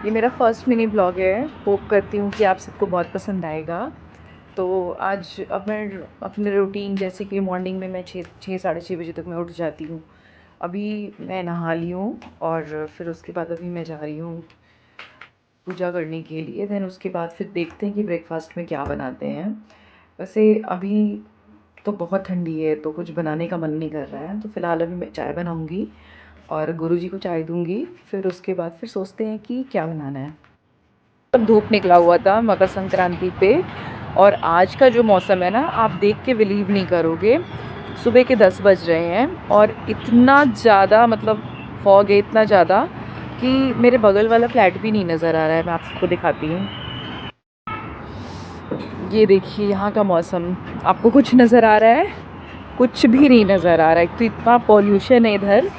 ये मेरा first mini blog है। होप करती हूँ कि आप सबको बहुत पसंद आएगा। तो आज अब मैं अपने रूटीन, जैसे कि मॉर्निंग में मैं 6 साढ़े 6 बजे तक मैं उठ जाती हूँ। अभी मैं नहा ली हूँ और फिर उसके बाद अभी मैं जा रही हूँ पूजा करने के लिए। देन उसके बाद फिर देखते हैं कि ब्रेकफास्ट में क्या बनाते हैं। वैसे अभी तो बहुत ठंडी है तो कुछ बनाने का मन नहीं कर रहा है, तो फ़िलहाल अभी मैं चाय बनाऊँगी और गुरुजी को चाय दूँगी। फिर उसके बाद फिर सोचते हैं कि क्या बनाना है। तब धूप निकला हुआ था मकर संक्रांति पे, और आज का जो मौसम है ना, आप देख के बिलीव नहीं करोगे। सुबह के 10 बज रहे हैं और इतना ज़्यादा मतलब फॉग है, इतना ज़्यादा कि मेरे बगल वाला फ्लैट भी नहीं नज़र आ रहा है। मैं आपको दिखाती हूँ। ये देखिए यहाँ का मौसम। आपको कुछ नज़र आ रहा है? कुछ भी नहीं नज़र आ रहा है। तो इतना पॉल्यूशन है इधर,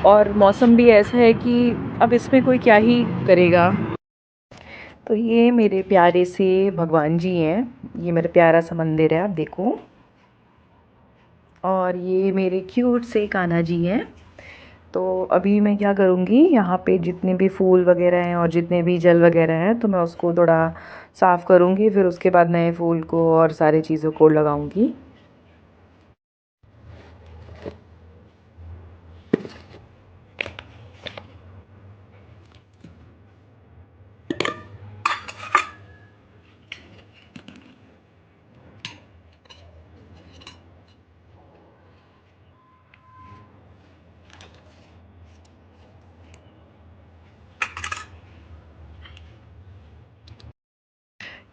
और मौसम भी ऐसा है कि अब इसमें कोई क्या ही करेगा। तो ये मेरे प्यारे से भगवान जी हैं। ये मेरा प्यारा सा मंदिर है, आप देखो। और ये मेरे क्यूट से कान्हा जी हैं। तो अभी मैं क्या करूँगी, यहाँ पे जितने भी फूल वगैरह हैं और जितने भी जल वगैरह हैं, तो मैं उसको थोड़ा साफ़ करूँगी। फिर उसके बाद नए फूल को और सारी चीज़ों को लगाऊँगी।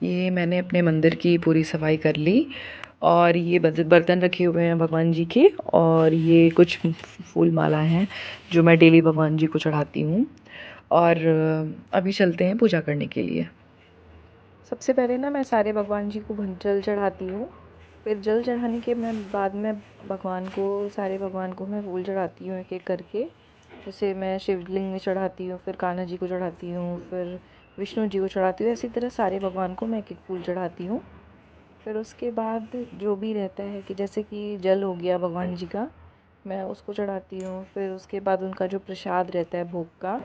ये मैंने अपने मंदिर की पूरी सफाई कर ली, और ये बर्तन रखे हुए हैं भगवान जी के, और ये कुछ फूल माला हैं जो मैं डेली भगवान जी को चढ़ाती हूँ। और अभी चलते हैं पूजा करने के लिए। सबसे पहले ना मैं सारे भगवान जी को जल चढ़ाती हूँ। फिर जल चढ़ाने के मैं बाद में भगवान को, सारे भगवान को मैं फूल चढ़ाती हूँ एक एक करके। जैसे मैं शिवलिंग में चढ़ाती हूँ, फिर कान्हा जी को चढ़ाती हूँ, फिर विष्णु जी को चढ़ाती हूँ। इसी तरह सारे भगवान को मैं एक एक फूल चढ़ाती हूँ। फिर उसके बाद जो भी रहता है, कि जैसे कि जल हो गया भगवान जी का, मैं उसको चढ़ाती हूँ। फिर उसके बाद उनका जो प्रसाद रहता है भोग का,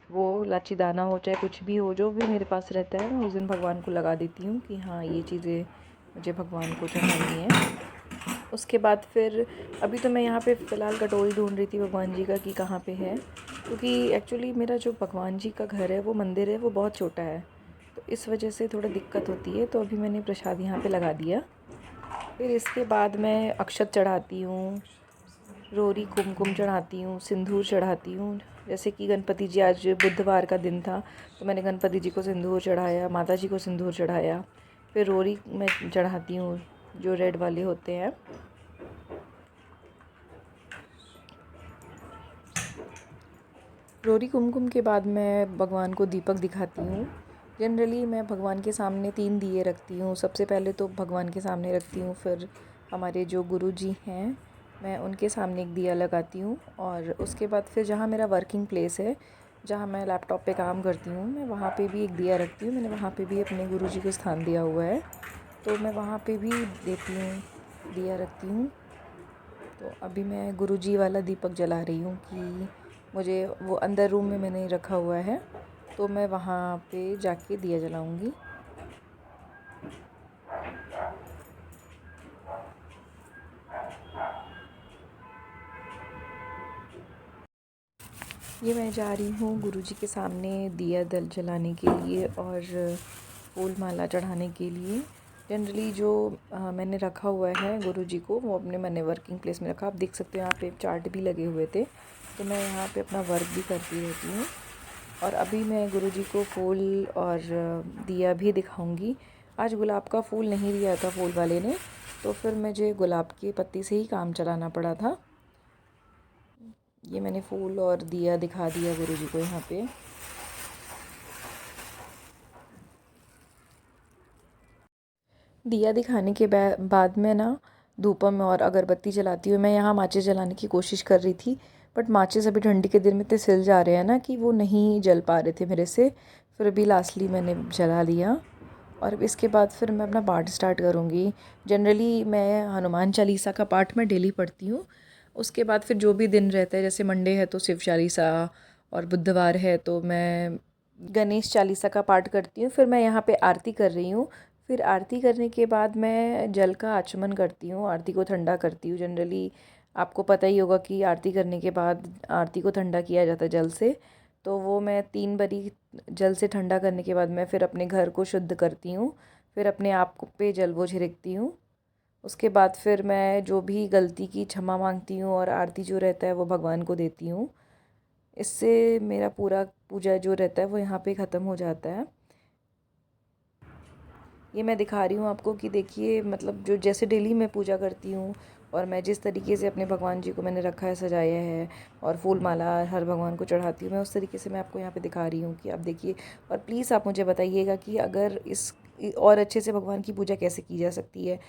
वो लाची दाना हो चाहे कुछ भी हो, जो भी मेरे पास रहता है, मैं उस दिन भगवान को लगा देती हूँ कि हाँ ये चीज़ें मुझे भगवान को चढ़ानी है। उसके बाद फिर अभी तो मैं यहाँ पे फ़िलहाल कटोरी ढूंढ रही थी भगवान जी का कि कहाँ पे है, क्योंकि एक्चुअली मेरा जो भगवान जी का घर है, वो मंदिर है, वो बहुत छोटा है, तो इस वजह से थोड़ा दिक्कत होती है। तो अभी मैंने प्रसाद यहाँ पे लगा दिया। फिर इसके बाद मैं अक्षत चढ़ाती हूँ, रोरी कुमकुम चढ़ाती हूँ, सिंदूर चढ़ाती हूँ। जैसे कि गणपति जी, आज बुधवार का दिन था, तो मैंने गणपति जी को सिंदूर चढ़ाया, माता जी को सिंदूर चढ़ाया। फिर रोरी मैं चढ़ाती हूँ, जो रेड वाले होते हैं। रोरी कुमकुम के बाद मैं भगवान को दीपक दिखाती हूँ। जनरली मैं भगवान के सामने 3 दिए रखती हूँ। सबसे पहले तो भगवान के सामने रखती हूँ, फिर हमारे जो गुरु जी हैं, मैं उनके सामने एक दिया लगाती हूँ, और उसके बाद फिर जहाँ मेरा वर्किंग प्लेस है, जहाँ मैं लैपटॉप पे काम करती हूँ, मैं वहाँ पे भी एक दिया रखती हूँ। मैंने वहाँ पे भी अपने गुरु जी को स्थान दिया हुआ है, तो मैं वहाँ पे भी देती हूँ, दिया रखती हूँ। तो अभी मैं गुरु जी वाला दीपक जला रही हूँ कि मुझे वो अंदर रूम में मैंने रखा हुआ है, तो मैं वहाँ पे जाके दिया जलाऊँगी। ये मैं जा रही हूँ गुरु जी के सामने दिया दल जलाने के लिए और फूल माला चढ़ाने के लिए। जनरली जो मैंने रखा हुआ है गुरु जी को, वो अपने मैंने वर्किंग प्लेस में रखा। आप देख सकते हो यहाँ पे चार्ट भी लगे हुए थे, तो मैं यहाँ पे अपना वर्क भी करती रहती हूँ। और अभी मैं गुरु जी को फूल और दिया भी दिखाऊंगी। आज गुलाब का फूल नहीं दिया था फूल वाले ने, तो फिर मुझे गुलाब की पत्ती से ही काम चलाना पड़ा था। ये मैंने फूल और दिया दिखा दिया गुरु जी को यहाँ पे। दिया दिखाने के बाद में ना धूपम में और अगरबत्ती जलाती हूँ। मैं यहाँ माचिस जलाने की कोशिश कर रही थी, बट माचिस अभी ठंडी के दिन में इतने सिल जा रहे हैं ना कि वो नहीं जल पा रहे थे मेरे से। फिर अभी लास्टली मैंने जला लिया, और इसके बाद फिर मैं अपना पाठ स्टार्ट करूँगी। जनरली मैं हनुमान चालीसा का पाठ मैं डेली पढ़ती हूँ। उसके बाद फिर जो भी दिन रहता है, जैसे मंडे है तो शिव चालीसा, और बुधवार है तो मैं गणेश चालीसा का पाठ करती हूँ। फिर मैं यहाँ पे आरती कर रही हूँ। फिर आरती करने के बाद मैं जल का आचमन करती हूँ, आरती को ठंडा करती हूँ। जनरली आपको पता ही होगा कि आरती करने के बाद आरती को ठंडा किया जाता है जल से। तो वो मैं 3 बारी जल से ठंडा करने के बाद मैं फिर अपने घर को शुद्ध करती हूँ। फिर अपने आप को पे जल वो छिड़कती हूँ। उसके बाद फिर मैं जो भी गलती की क्षमा मांगती हूँ और आरती जो रहता है वो भगवान को देती हूँ। इससे मेरा पूरा पूजा जो रहता है वो यहाँ पे ख़त्म हो जाता है। ये मैं दिखा रही हूँ आपको कि देखिए मतलब जो जैसे डेली मैं पूजा करती हूँ और मैं जिस तरीके से अपने भगवान जी को मैंने रखा है, सजाया है और फूल माला हर भगवान को चढ़ाती हूँ, मैं उस तरीके से मैं आपको यहाँ पे दिखा रही हूँ कि आप देखिए। और प्लीज़ आप मुझे बताइएगा कि अगर इस और अच्छे से भगवान की पूजा कैसे की जा सकती है।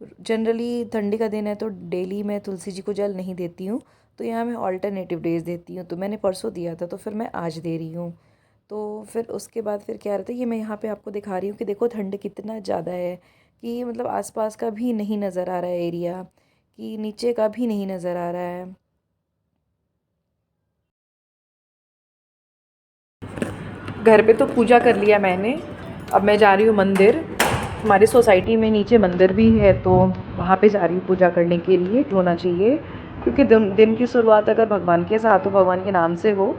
जनरली ठंडी का दिन है तो डेली मैं तुलसी जी को जल नहीं देती हूँ, तो यहाँ मैं ऑल्टरनेटिव डेज़ देती हूँ। तो मैंने परसों दिया था तो फिर मैं आज दे रही हूँ। तो फिर उसके बाद फिर क्या रहता है, ये मैं यहाँ पे आपको दिखा रही हूँ कि देखो ठंड कितना ज़्यादा है कि मतलब आसपास का भी नहीं नज़र आ रहा है एरिया, कि नीचे का भी नहीं नज़र आ रहा है। घर पे तो पूजा कर लिया मैंने, अब मैं जा रही हूँ मंदिर। हमारी सोसाइटी में नीचे मंदिर भी है तो वहाँ पे जा रही हूँ पूजा करने के लिए, होना चाहिए। क्योंकि दिन की शुरुआत अगर भगवान के साथ हो, भगवान के नाम से हो,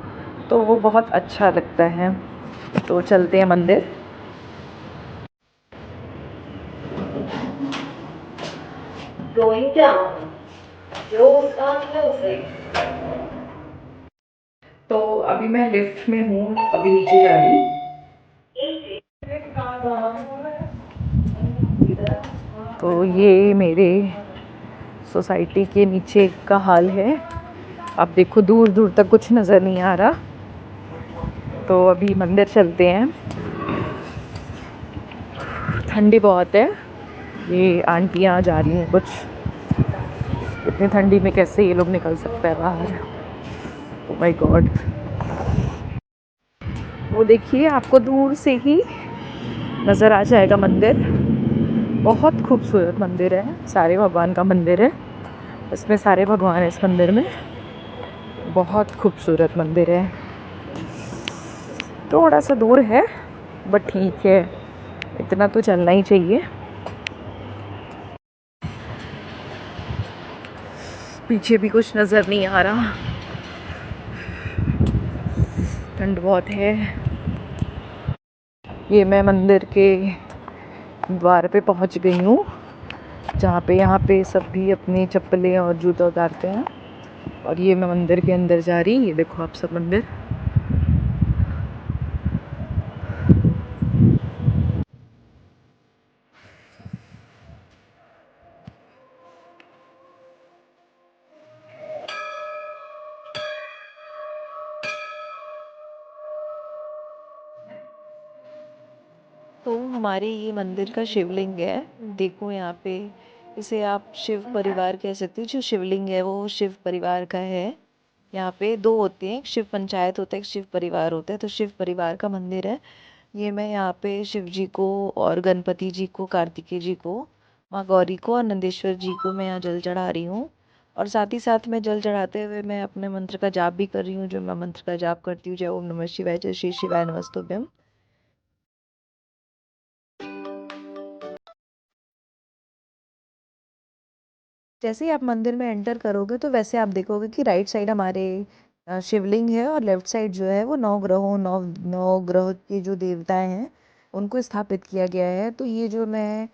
तो वो बहुत अच्छा लगता है। तो चलते हैं मंदिर। Going down. Doors are closing. तो अभी मैं लिफ्ट में हूँ, अभी नीचे जा रही। तो ये मेरे सोसाइटी के नीचे का हाल है। अब देखो दूर दूर तक कुछ नज़र नहीं आ रहा। तो अभी मंदिर चलते हैं। ठंडी बहुत है। ये आंटियाँ जा रही हैं कुछ। इतनी ठंडी में कैसे ये लोग निकल सकते हैं बाहर। Oh my God. वो देखिए आपको दूर से ही नज़र आ जाएगा मंदिर। बहुत खूबसूरत मंदिर है, सारे भगवान का मंदिर है। इसमें सारे भगवान हैं इस मंदिर में। बहुत खूबसूरत मंदिर है। थोड़ा सा दूर है बट ठीक है, इतना तो चलना ही चाहिए। पीछे भी कुछ नज़र नहीं आ रहा, ठंड बहुत है। ये मैं मंदिर के द्वार पे पहुंच गई हूँ, जहाँ पे यहाँ पे सब भी अपनी चप्पलें और जूता उतारते हैं। और ये मैं मंदिर के अंदर जा रही। ये देखो आप सब मंदिर। तो हमारे ये मंदिर का शिवलिंग है। देखो यहाँ पे, इसे आप शिव परिवार कह सकते हो। जो शिवलिंग है वो शिव परिवार का है। यहाँ पे दो होते हैं, एक शिव पंचायत होता है, एक शिव परिवार होता है। तो शिव परिवार का मंदिर है ये। मैं यहाँ पे शिव जी को और गणपति जी को, कार्तिकेय जी को, माँ गौरी को और नंदेश्वर जी को मैं यहाँ जल चढ़ा रही हूँ। और साथ ही साथ मैं जल चढ़ाते हुए मैं अपने मंत्र का जाप भी कर रही हूँ। जो मैं मंत्र का जाप करती हूँ, जय ओम नमः शिवाय, जय श्री शिवाय नमस्तुभ्यम। जैसे ही आप मंदिर में एंटर करोगे तो वैसे आप देखोगे कि राइट साइड हमारे शिवलिंग है और लेफ्ट साइड जो है वो नौ ग्रह के जो देवताएं हैं उनको स्थापित किया गया है। तो ये जो मैं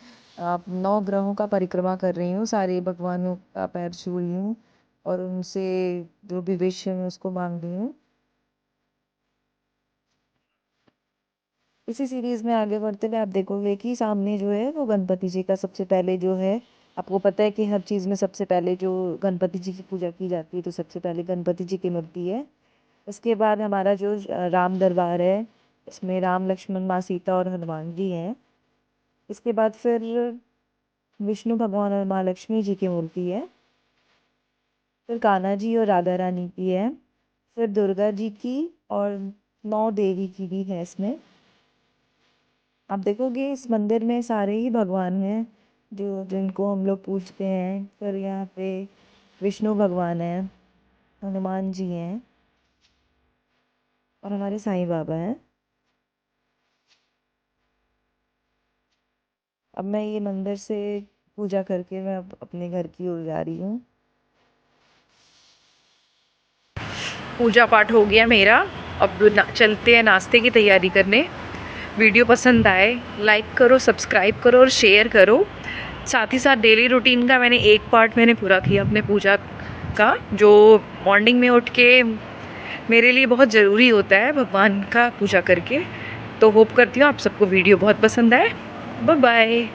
9 ग्रहों का परिक्रमा कर रही हूँ, सारे भगवानों का पैर छू रही हूँ और उनसे जो भी विश है मैं उसको मांग रही हूँ। इसी सीरीज में आगे बढ़ते हुए आप देखोगे कि सामने जो है वो गणपति जी का सबसे पहले जो है, आपको पता है कि हर चीज़ में सबसे पहले जो गणपति जी की पूजा की जाती है तो सबसे पहले गणपति जी की मूर्ति है। उसके बाद हमारा जो राम दरबार है, इसमें राम लक्ष्मण माँ सीता और हनुमान जी हैं। इसके बाद फिर विष्णु भगवान और माँ लक्ष्मी जी की मूर्ति है। फिर कान्हा जी और राधा रानी की है। फिर दुर्गा जी की और 9 देवी की भी है इसमें। आप देखोगे इस मंदिर में सारे ही भगवान हैं जो जिनको हम लोग पूजते हैं। फिर यहाँ पे विष्णु भगवान हैं, हनुमान जी हैं और हमारे साईं बाबा हैं। अब मैं ये मंदिर से पूजा करके मैं अब अपने घर की ओर जा रही हूँ। पूजा पाठ हो गया मेरा, अब चलते हैं नाश्ते की तैयारी करने। वीडियो पसंद आए लाइक करो, सब्सक्राइब करो और शेयर करो। साथ ही साथ डेली रूटीन का मैंने एक पार्ट मैंने पूरा किया अपने पूजा का, जो मॉर्निंग में उठ के मेरे लिए बहुत ज़रूरी होता है भगवान का पूजा करके। तो होप करती हूँ आप सबको वीडियो बहुत पसंद आए। Bye bye.